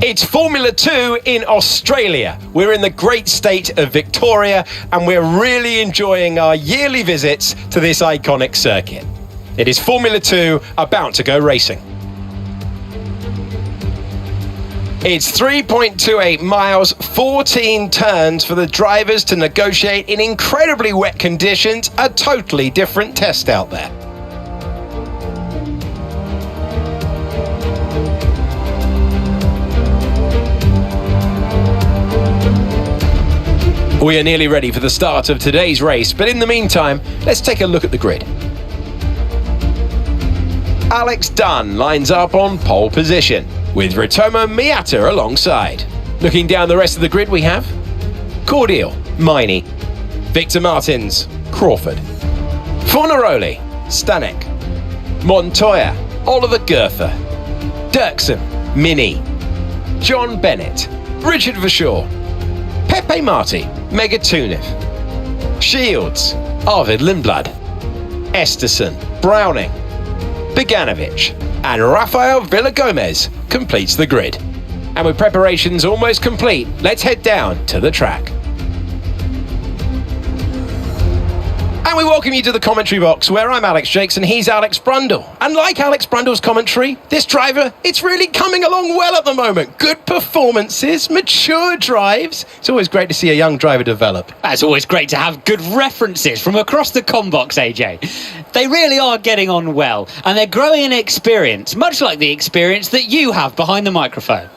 It's Formula 2 in Australia. We're in the great state of Victoria and we're really enjoying our yearly visits to this iconic circuit. It is Formula 2 about to go racing. It's 3.28 miles, 14 turns for the drivers to negotiate in incredibly wet conditions, a totally different test out there. We are nearly ready for the start of today's race, but in the meantime, let's take a look at the grid. Alex Dunn lines up on pole position, with Ritomo Miata alongside. Looking down the rest of the grid we have Cordial, Miney, Victor Martins, Crawford, Fornaroli, Stanek, Montoya, Oliver Gerther, Dirksen, Mini, John Bennett, Richard Verschoor, Pepe Marti, Megatuniv, Shields, Arvid Lindblad, Esterson, Browning, Beganovic, and Rafael Villagomez completes the grid. And with preparations almost complete, let's head down to the track. And we welcome you to the commentary box where I'm Alex Jakes and he's Alex Brundle. And like Alex Brundle's commentary, this driver, it's really coming along well at the moment. Good performances, mature drives. It's always great to see a young driver develop. It's always great to have good references from across the combox, AJ. They really are getting on well and they're growing in experience, much like the experience that you have behind the microphone.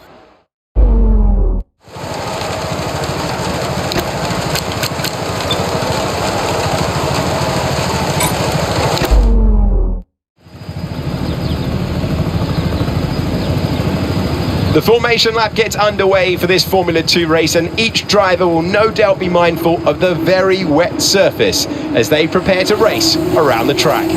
The formation lap gets underway for this Formula 2 race and each driver will no doubt be mindful of the very wet surface as they prepare to race around the track.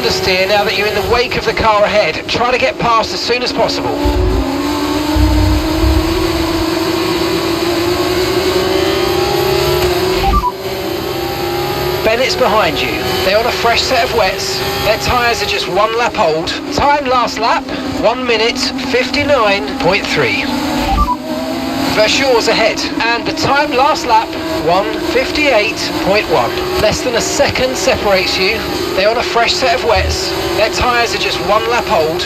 understeer now that you're in the wake of the car ahead. Try to get past as soon as possible. Bennett's behind you. They're on a fresh set of wets. Their tyres are just 1 lap old. Time last lap, 1 minute 59.3. Verschoor's ahead, and the time last lap, 1:58.1. Less than a second separates you. They're on a fresh set of wets. Their tyres are just 1 lap old.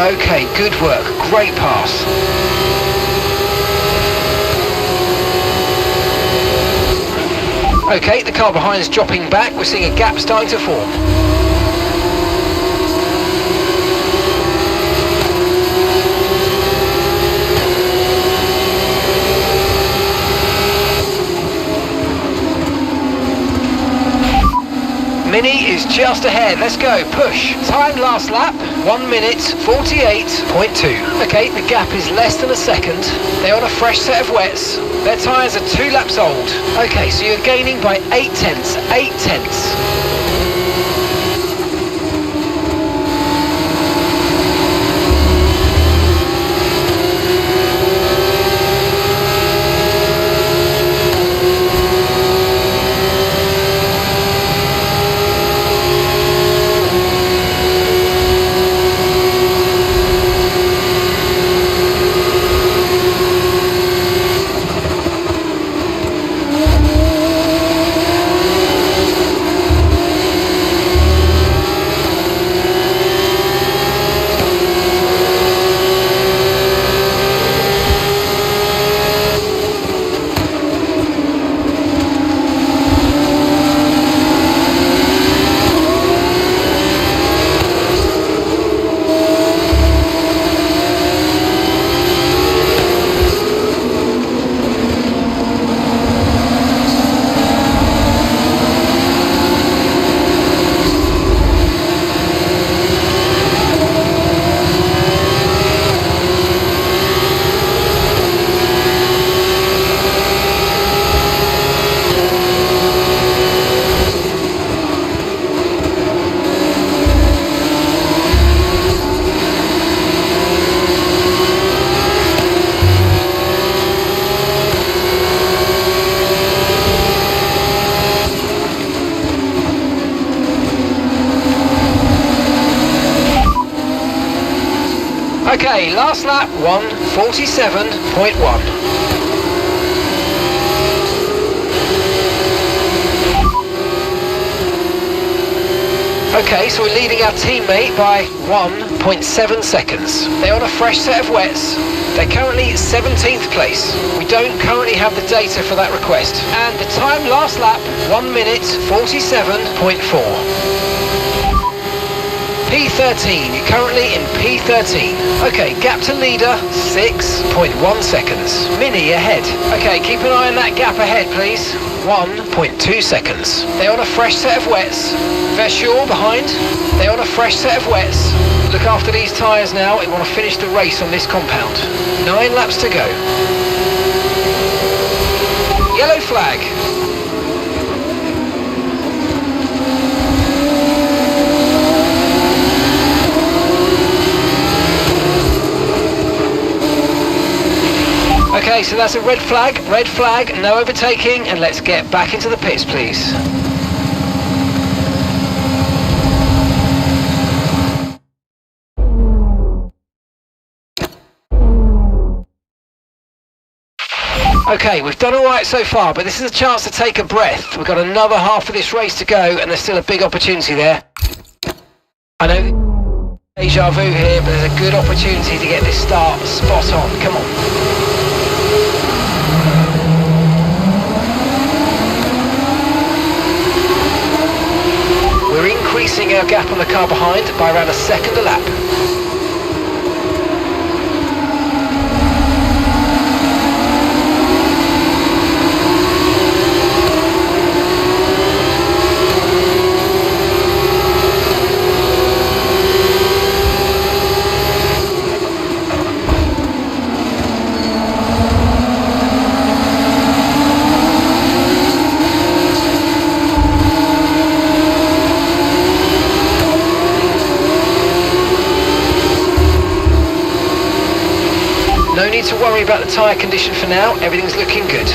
Okay, good work. Great pass. Okay, the car behind is dropping back. We're seeing a gap starting to form. Mini is just ahead. Let's go. Push. Time last lap, 1 minute 48.2. Okay, the gap is less than a second. They're on a fresh set of wets. Their tyres are 2 laps old. Okay, so you're gaining by 8 tenths. 8 tenths. Okay, last lap, 1:47.1. Okay, so we're leading our teammate by 1.7 seconds. They're on a fresh set of wets. They're currently 17th place. We don't currently have the data for that request. And the time last lap, 1 minute 47.4. P13, you're currently in P13. Okay, gap to leader, 6.1 seconds. Mini ahead. Okay, keep an eye on that gap ahead, please. 1.2 seconds. They're on a fresh set of wets. Verschoor behind. They're on a fresh set of wets. Look after these tyres now. We want to finish the race on this compound. 9 laps to go. Yellow flag. so that's a red flag, no overtaking, and let's get back into the pits, please. Okay, we've done all right so far, but this is a chance to take a breath. We've got another half of this race to go, and there's still a big opportunity there. I know deja vu here, but there's a good opportunity to get this start spot on. Come on. We're increasing our gap on the car behind by around a second a lap. No need to worry about the tyre condition for now, everything's looking good.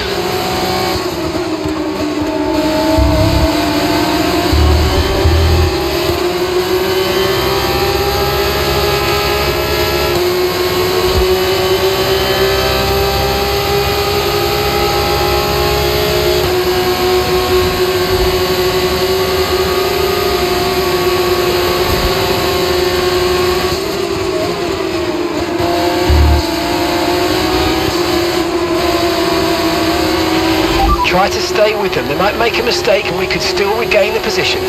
Try to stay with them. They might make a mistake and we could still regain the position.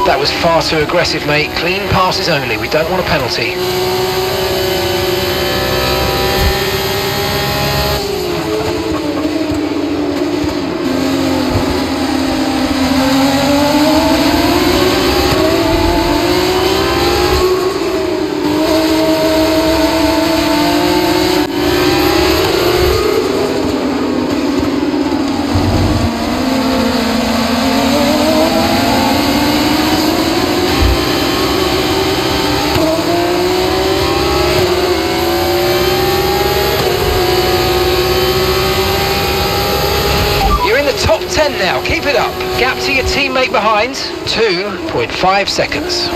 That was far too aggressive, mate. Clean passes only. We don't want a penalty. Top 10 now, keep it up. Gap to your teammate behind, 2.5 seconds.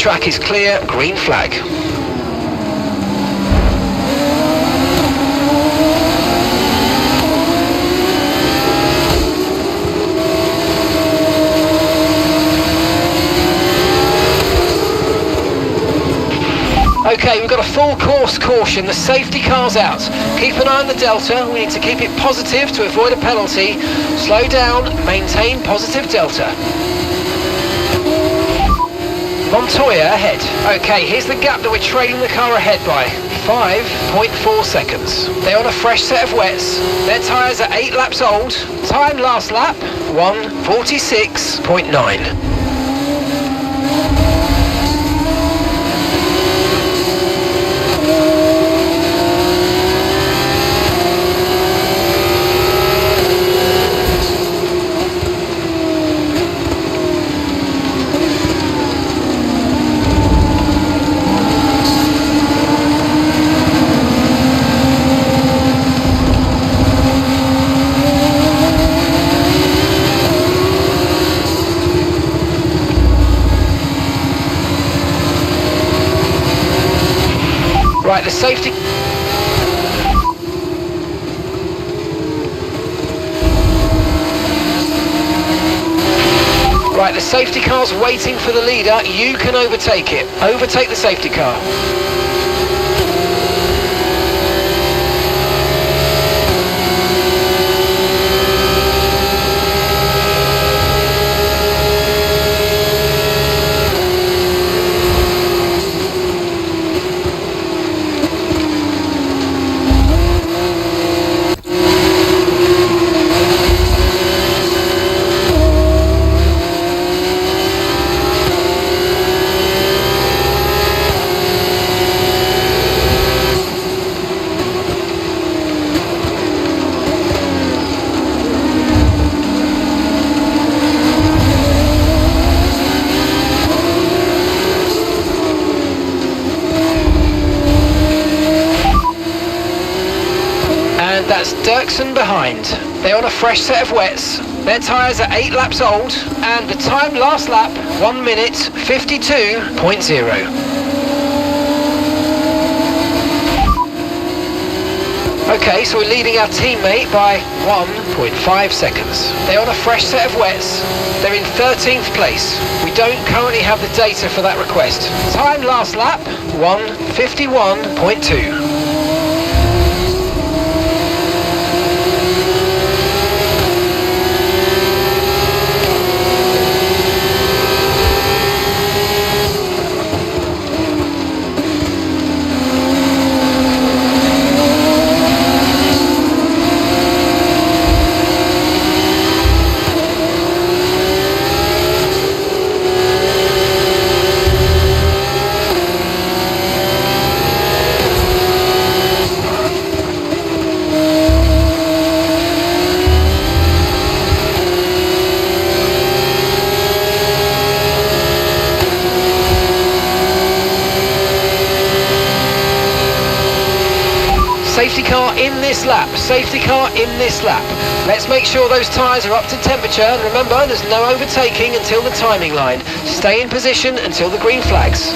track is clear, green flag. Okay, we've got a full course caution. The safety car's out. Keep an eye on the delta. We need to keep it positive to avoid a penalty. Slow down, maintain positive delta. Montoya ahead. Okay, here's the gap that we're trailing the car ahead by. 5.4 seconds. They're on a fresh set of wets. Their tyres are 8 laps old. Time last lap, 1:46.9. Right, the safety... Right, the safety car's waiting for the leader. You can overtake it. Overtake the safety car. That's Dirksen behind. They're on a fresh set of wets. Their tyres are 8 laps old, and the time last lap, 1:52.0. Okay, so we're leading our teammate by 1.5 seconds. They're on a fresh set of wets. They're in 13th place. We don't currently have the data for that request. Time last lap, 1:51.2. Safety car in this lap, safety car in this lap. Let's make sure those tyres are up to temperature, and remember there's no overtaking until the timing line. Stay in position until the green flags.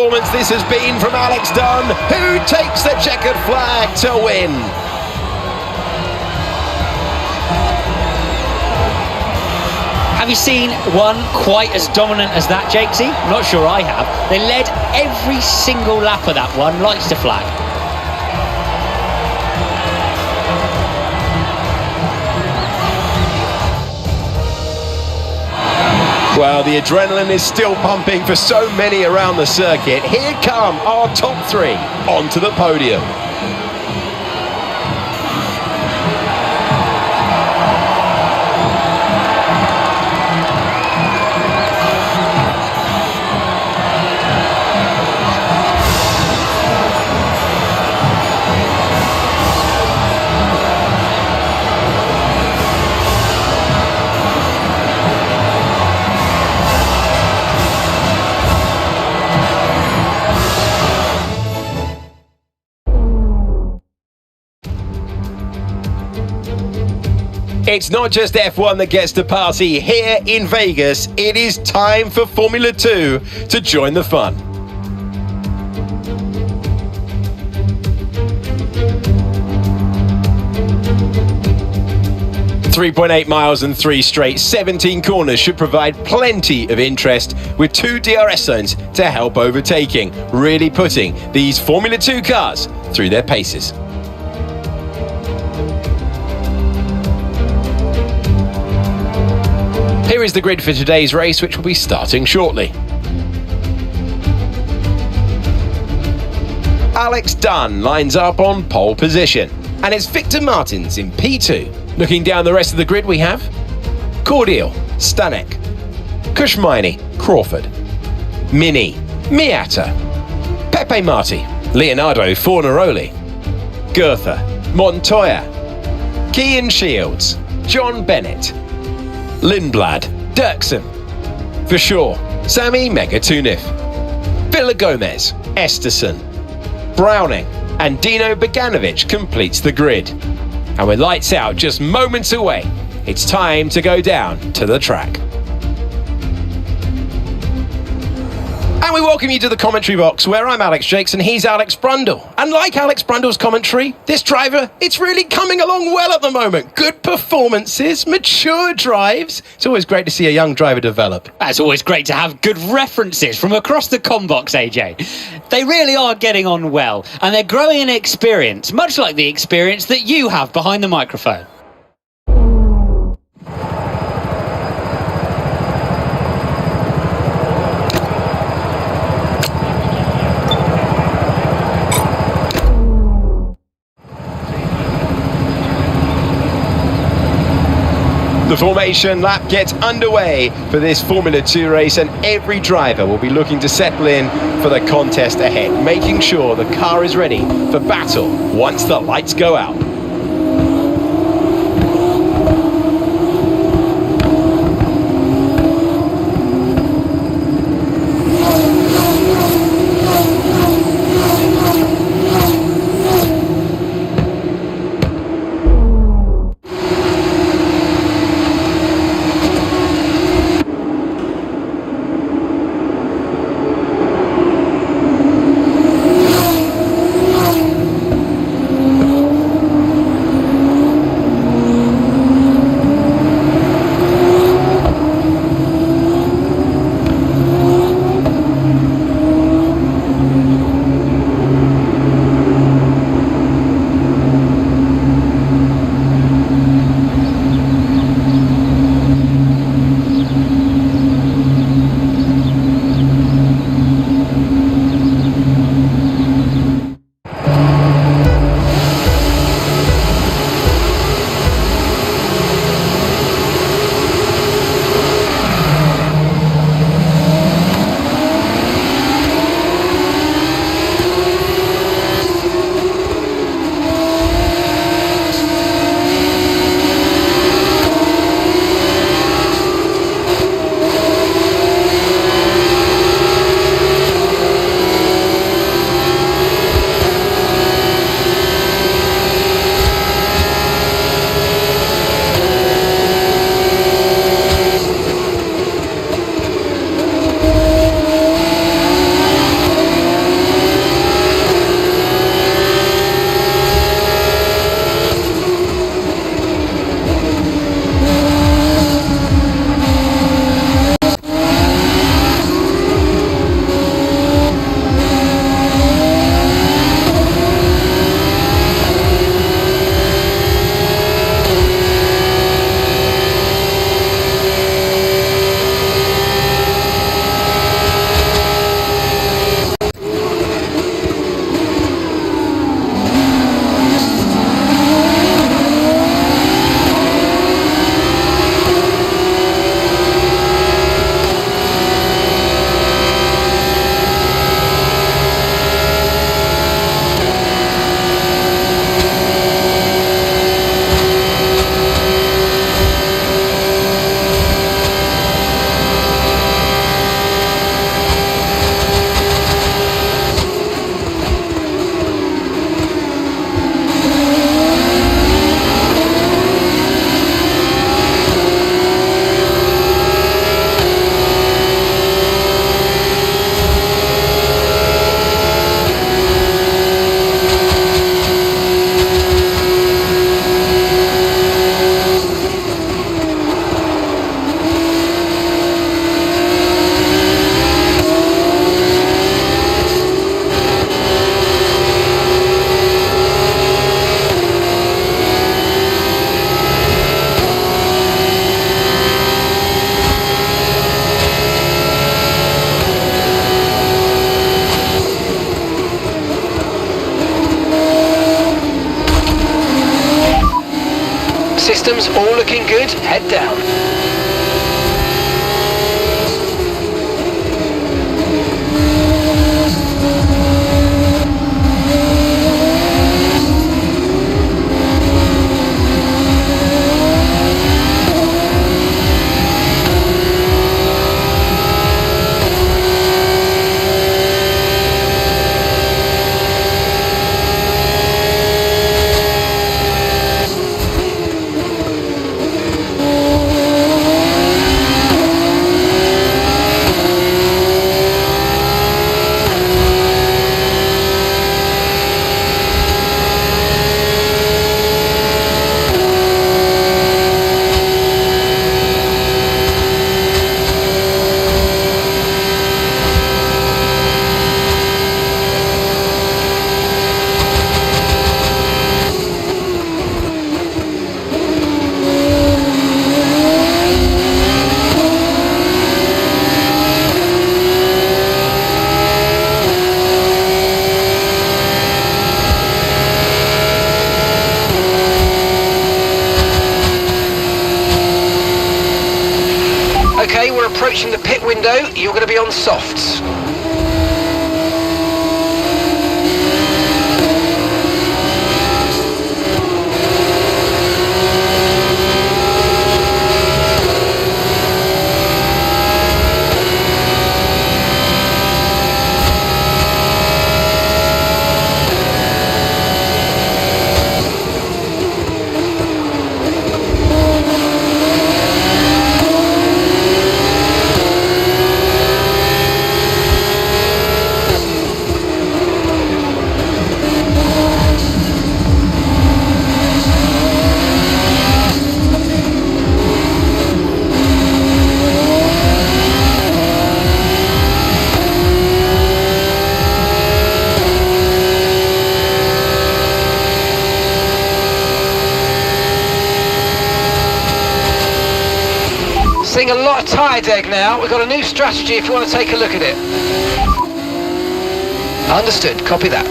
performance this has been from Alex Dunn, who takes the checkered flag to win. Have you seen one quite as dominant as that, Jakesy? I'm not sure I have. They led every single lap of that one, lights to flag. Well, the adrenaline is still pumping for so many around the circuit. Here come our top three onto the podium. It's not just F1 that gets to party here in Vegas. It is time for Formula 2 to join the fun. .8 miles and 3 straight, 17 corners should provide plenty of interest with 2 DRS zones to help overtaking, really putting these Formula 2 cars through their paces. Here is the grid for today's race, which will be starting shortly. Alex Dunn lines up on pole position, and it's Victor Martins in P2. Looking down the rest of the grid, we have Cordial, Stanek, Kushmini, Crawford, Mini, Miata, Pepe Marti, Leonardo Fornaroli, Goethe, Montoya, Kean Shields, John Bennett, Lindblad, Dirksen, Verschoor, Sami Megatunif, Villa Gomez, Esterson, Browning, and Dino Beganovic completes the grid. And with lights out just moments away, it's time to go down to the track. And we welcome you to the commentary box, where I'm Alex Jakes and he's Alex Brundle. And like Alex Brundle's commentary, this driver, it's really coming along well at the moment. Good performances, mature drives. It's always great to see a young driver develop. It's always great to have good references from across the combox, AJ. They really are getting on well, and they're growing in experience, much like the experience that you have behind the microphone. The formation lap gets underway for this Formula 2 race, and every driver will be looking to settle in for the contest ahead, making sure the car is ready for battle once the lights go out. systems all looking good, head down. Okay, we're approaching the pit window. You're going to be on softs. Seeing a lot of tyre deg now. We've got a new strategy if you want to take a look at it. Understood, copy that.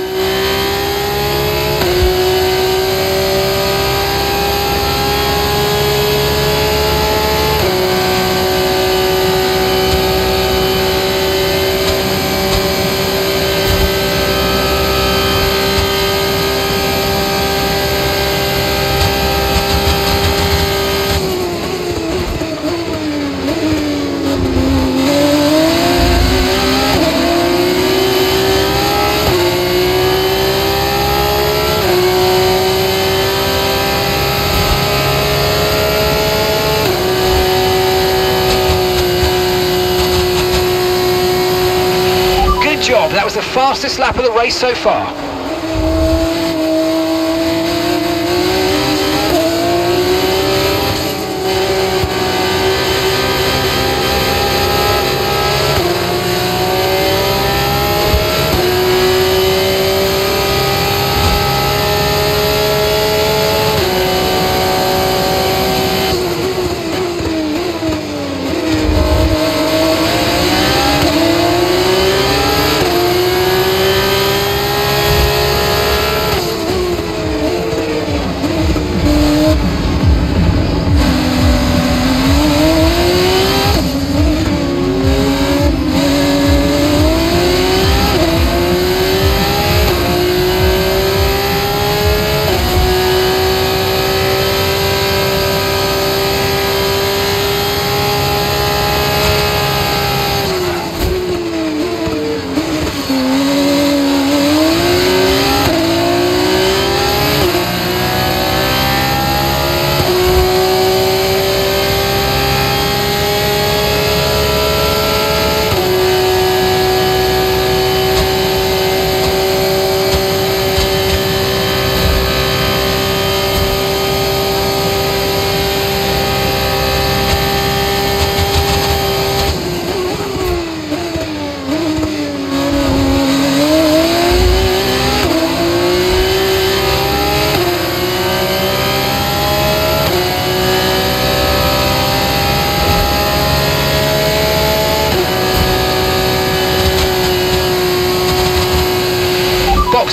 Job. That was the fastest lap of the race so far.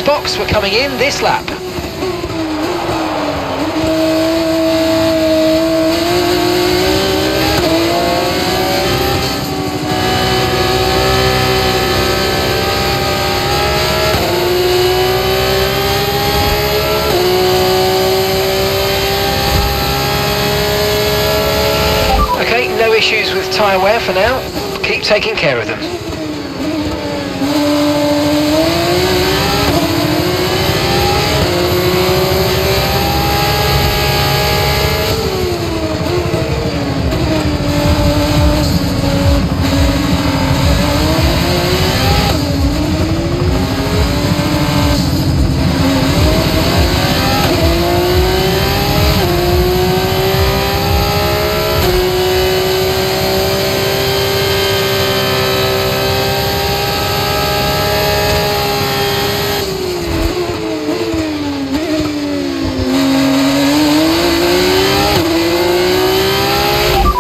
Box, we're coming in this lap. tyre wear for now. Keep taking care of them.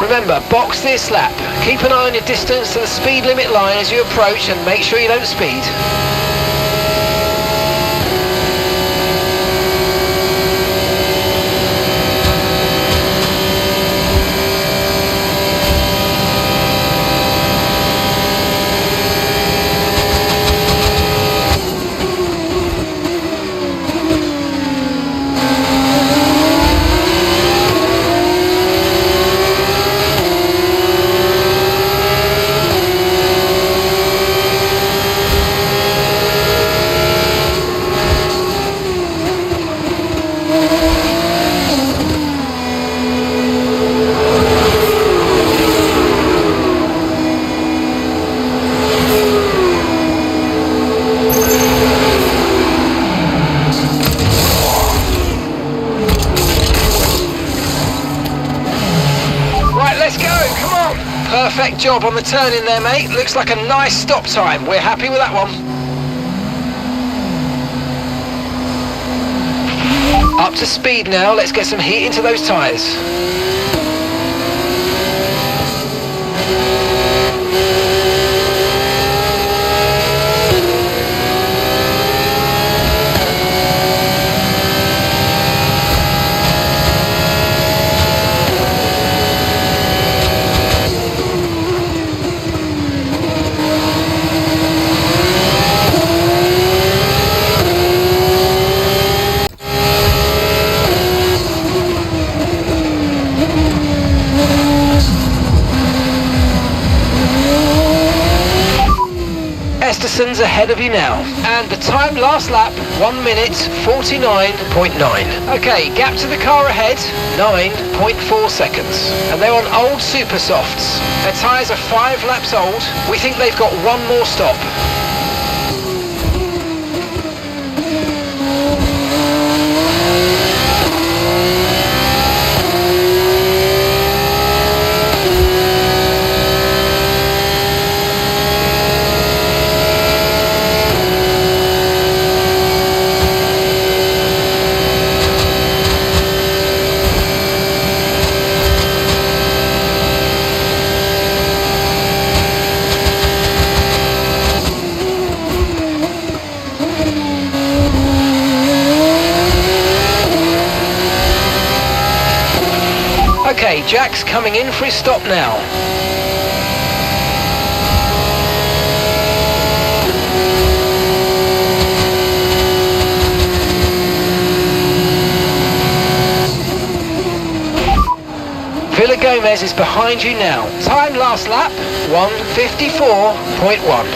Remember, box this lap. Keep an eye on your distance to the speed limit line as you approach and make sure you don't speed. Perfect job on the turn in there, mate. Looks like a nice stop time. We're happy with that one. Up to speed now. Let's get some heat into those tyres. Esterson's ahead of you now, and the time last lap 1 minute 49.9. Okay, gap to the car ahead 9.4 seconds, and they're on old super softs. Their tyres are 5 laps old. We think they've got one more stop. Okay, Jack's coming in for his stop now. Villa Gomez is behind you now. Time last lap 1:54.1.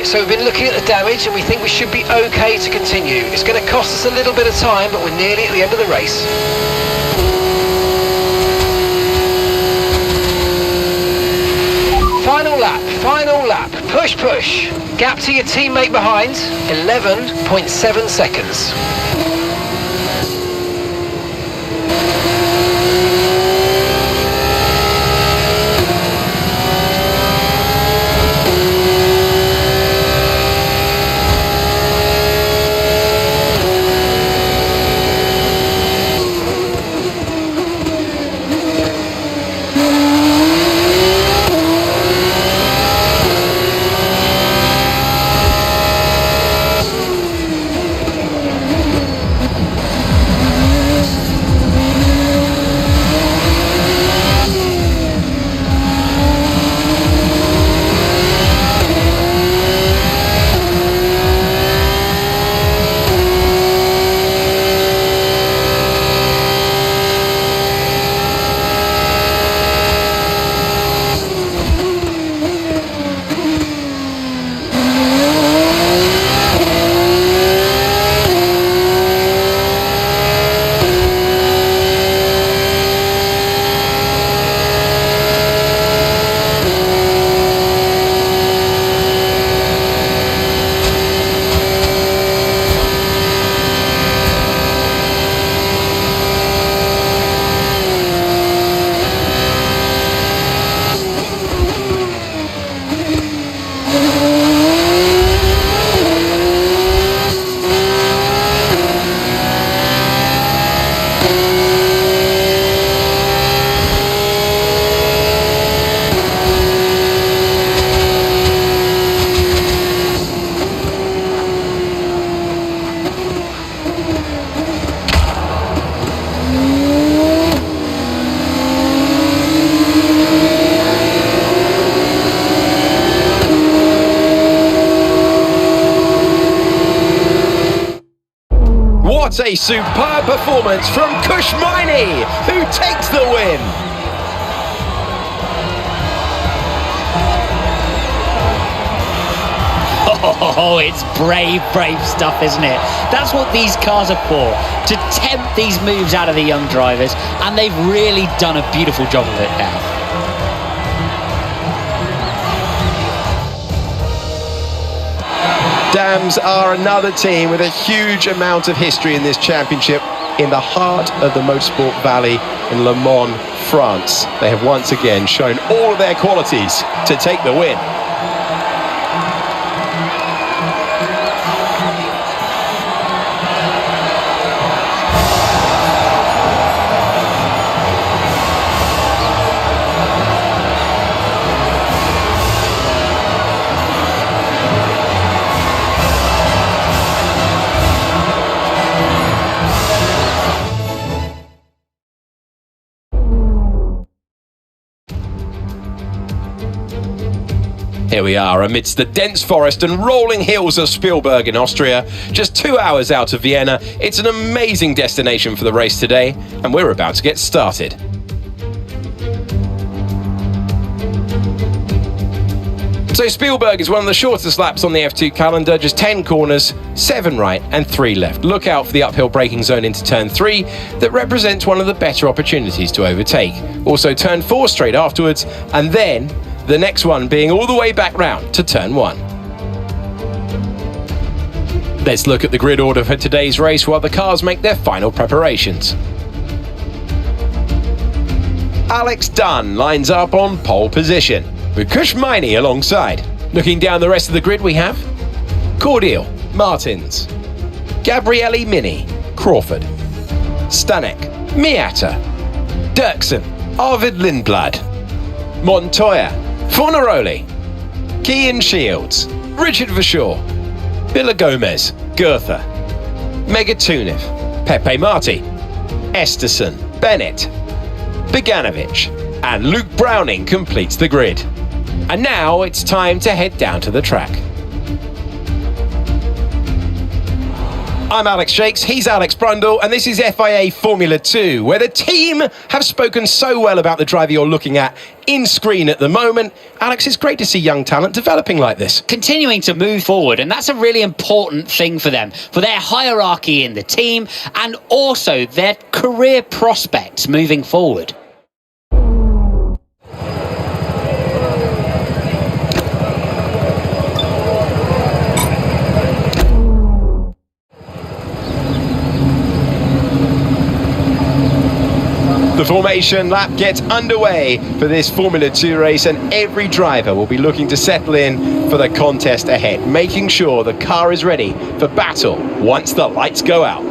so we've been looking at the damage and we think we should be okay to continue. It's going to cost us a little bit of time, but we're nearly at the end of the race. Final lap, push, push. Gap to your teammate behind, 11.7 seconds. What a superb performance from Kushmini, who takes the win. Oh, it's brave, brave stuff, isn't it? That's what these cars are for, to tempt these moves out of the young drivers, and they've really done a beautiful job of it now. Dams are another team with a huge amount of history in this championship in the heart of the Motorsport Valley in Le Mans, France. They have once again shown all of their qualities to take the win. Here we are amidst the dense forest and rolling hills of Spielberg in Austria, just 2 hours out of Vienna. It's an amazing destination for the race today, and we're about to get started. So Spielberg is one of the shortest laps on the F2 calendar, just 10 corners, 7 right and 3 left. Look out for the uphill braking zone into turn 3 that represents one of the better opportunities to overtake. Also turn 4 straight afterwards, and then the next one being all the way back round to turn 1. Let's look at the grid order for today's race while the cars make their final preparations. Alex Dunn lines up on pole position, with Kushmini alongside. Looking down the rest of the grid we have Cordial, Martins, Gabrielli Mini, Crawford, Stanek, Miata, Dirksen, Arvid Lindblad, Montoya, Fornaroli, Kean Shields, Richard Verschoor, Villa Gomez, Goethe, Megatuniv, Pepe Marti, Esterson, Bennett, Beganovic, and Luke Browning completes the grid. And now it's time to head down to the track. I'm Alex Shakes, he's Alex Brundle, and this is FIA Formula 2, where the team have spoken so well about the driver you're looking at in screen at the moment. Alex, it's great to see young talent developing like this. Continuing to move forward, and that's a really important thing for them, for their hierarchy in the team, and also their career prospects moving forward. The formation lap gets underway for this Formula 2 race, and every driver will be looking to settle in for the contest ahead, making sure the car is ready for battle once the lights go out.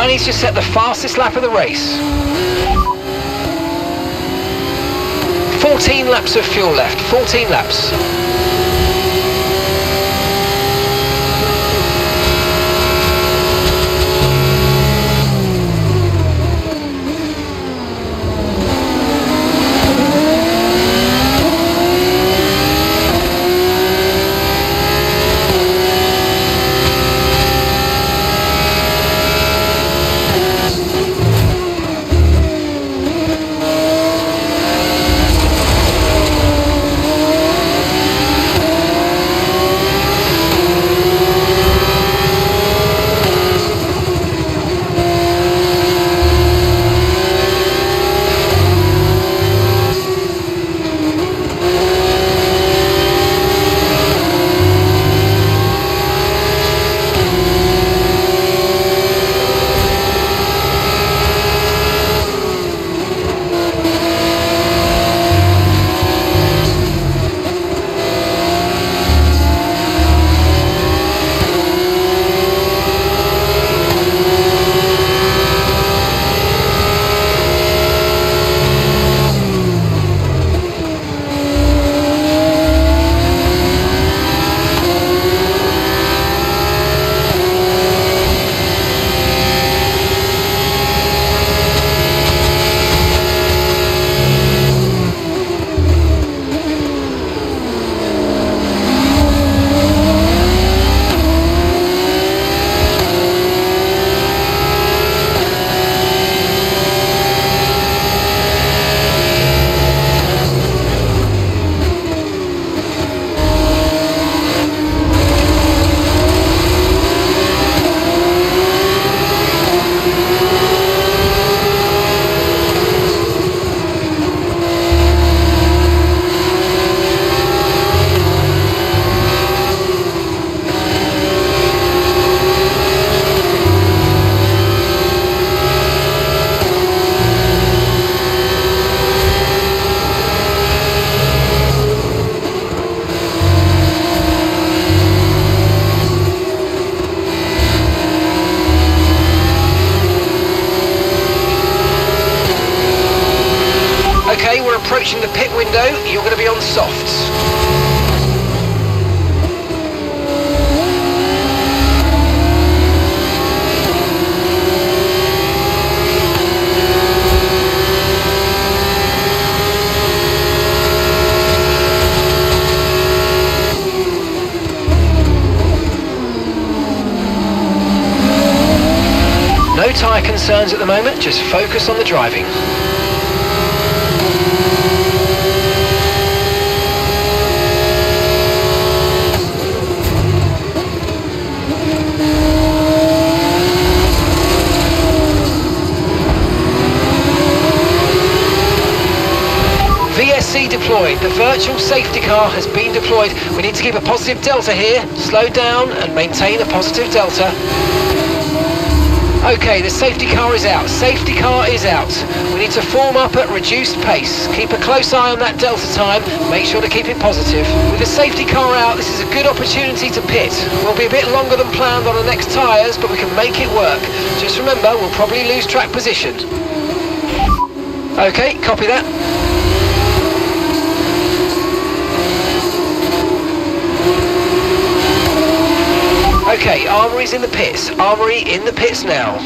He's just set the fastest lap of the race. 14 laps of fuel left, 14 laps. approaching the pit window, you're going to be on softs. No tyre concerns at the moment, just focus on the driving. VSC deployed. The virtual safety car has been deployed. We need to keep a positive delta here. Slow down and maintain a positive delta. Okay, the safety car is out. Safety car is out. We need to form up at reduced pace. Keep a close eye on that delta time. Make sure to keep it positive. With the safety car out, this is a good opportunity to pit. We'll be a bit longer than planned on the next tyres, but we can make it work. Just remember, we'll probably lose track position. Okay, copy that. Okay, Armoury's in the pits. Armoury in the pits now.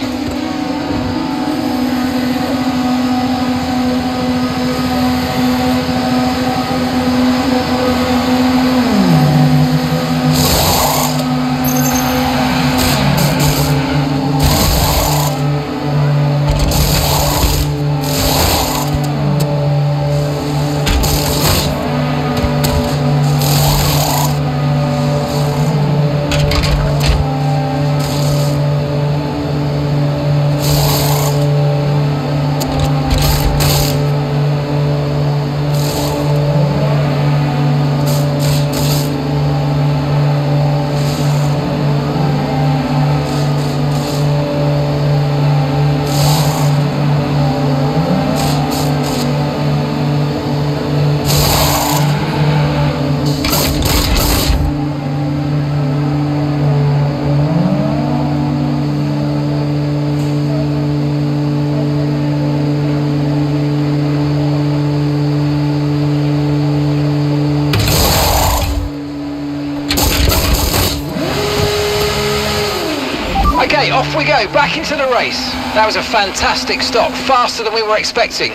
Okay, off we go, back into the race. That was a fantastic stop, faster than we were expecting.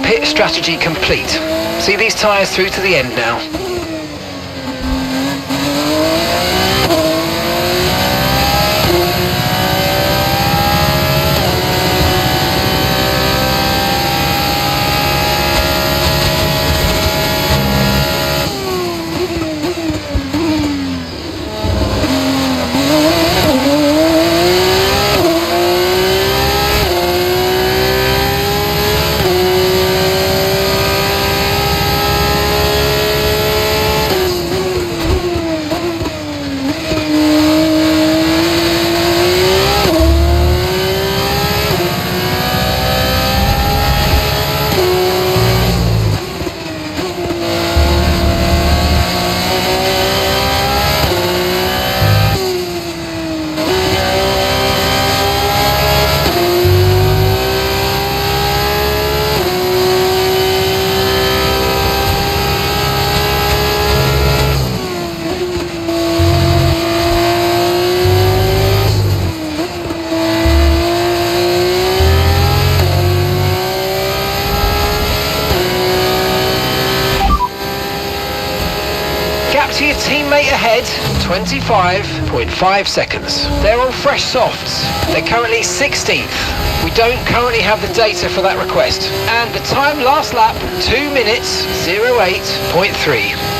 Pit strategy complete. See these tyres through to the end now. To your teammate ahead, 25.5 seconds. They're on fresh softs. They're currently 16th. We don't currently have the data for that request. And the time last lap, 2 minutes, 08.3.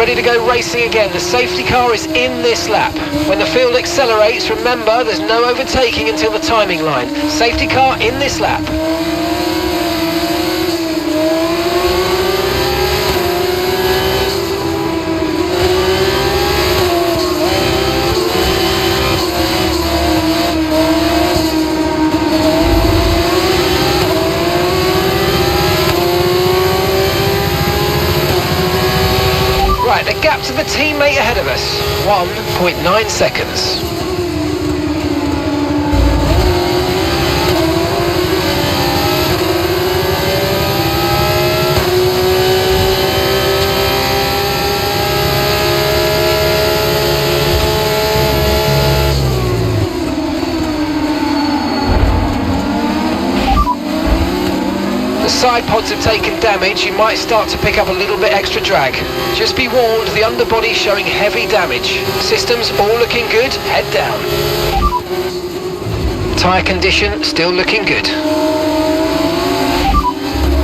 ready to go racing again. The safety car is in this lap. When the field accelerates, remember there's no overtaking until the timing line. Safety car in this lap. Right, the gap to the teammate ahead of us, 1.9 seconds. The side pods have taken damage, you might start to pick up a little bit extra drag. Just be warned, the underbody showing heavy damage. Systems all looking good, head down. Tyre condition still looking good.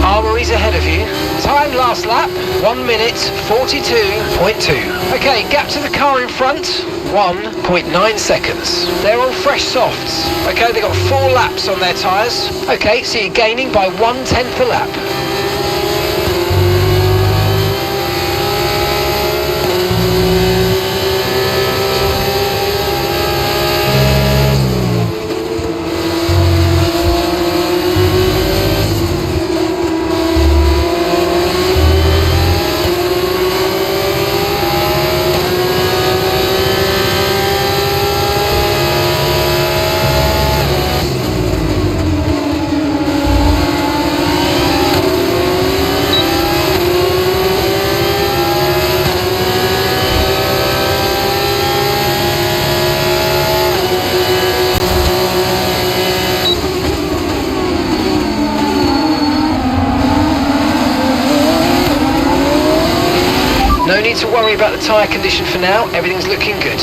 Armoury's ahead of you. Time last lap, 1 minute 42.2. Okay, gap to the car in front, 1.9 seconds. They're all fresh softs. Okay, they've got 4 laps on their tyres. Okay, so you're gaining by 1/10 a lap. No need to worry about the tyre condition for now, everything's looking good.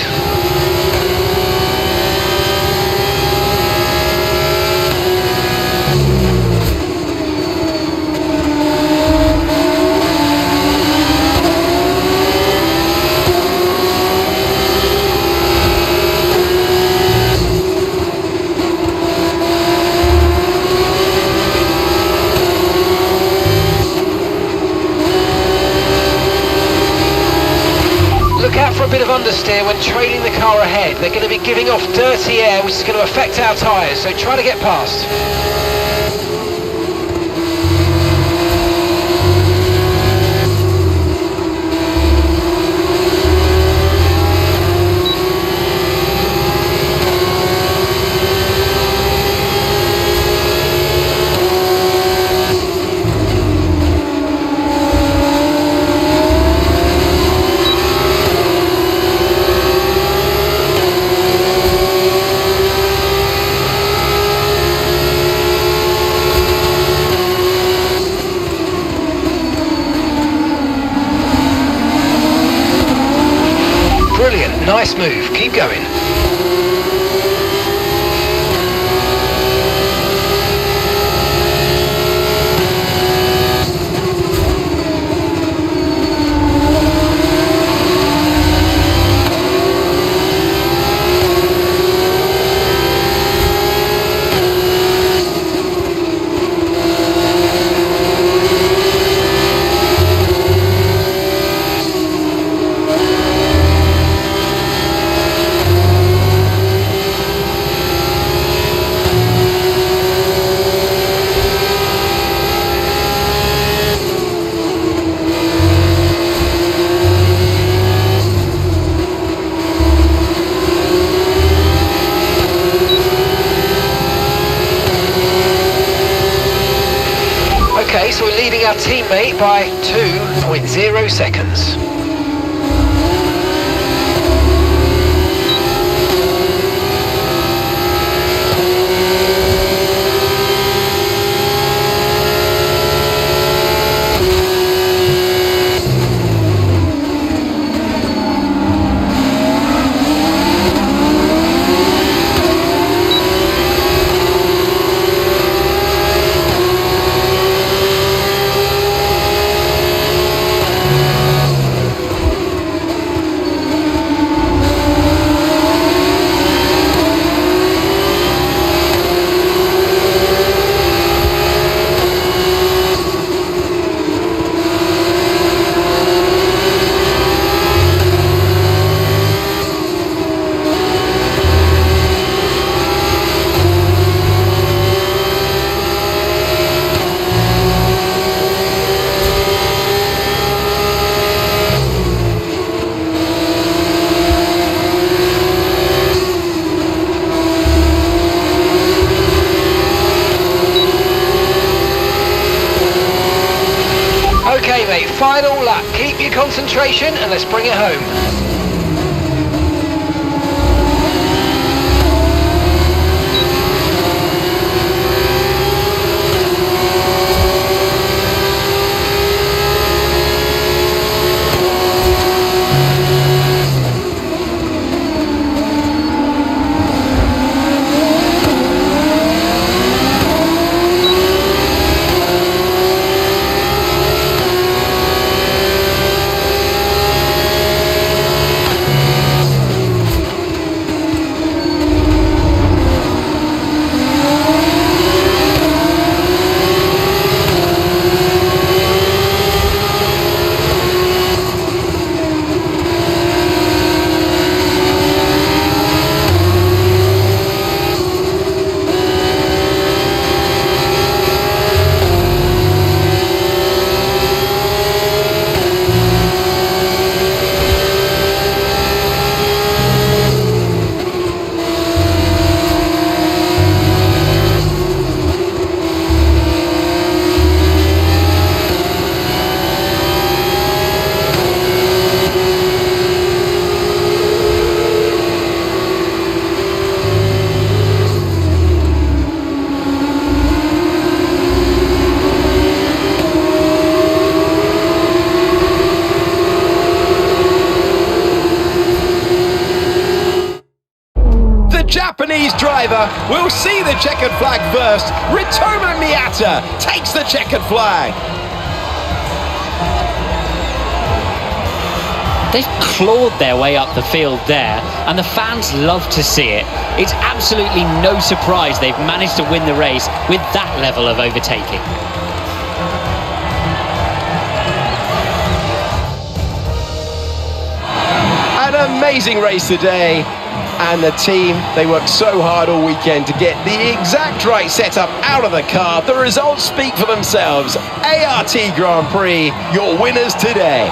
Look out for a bit of understeer when trailing the car ahead. They're going to be giving off dirty air, which is going to affect our tyres, so try to get past. Brilliant, nice move, keep going. Okay, so we're leading our teammate by 2.0 seconds. concentration and let's bring it home. Japanese driver will see the checkered flag first. Ritomo Miata takes the checkered flag. They've clawed their way up the field there, and the fans love to see it. It's absolutely no surprise they've managed to win the race with that level of overtaking. An amazing race today. And the team, they worked so hard all weekend to get the exact right setup out of the car. The results speak for themselves. ART Grand Prix, your winners today.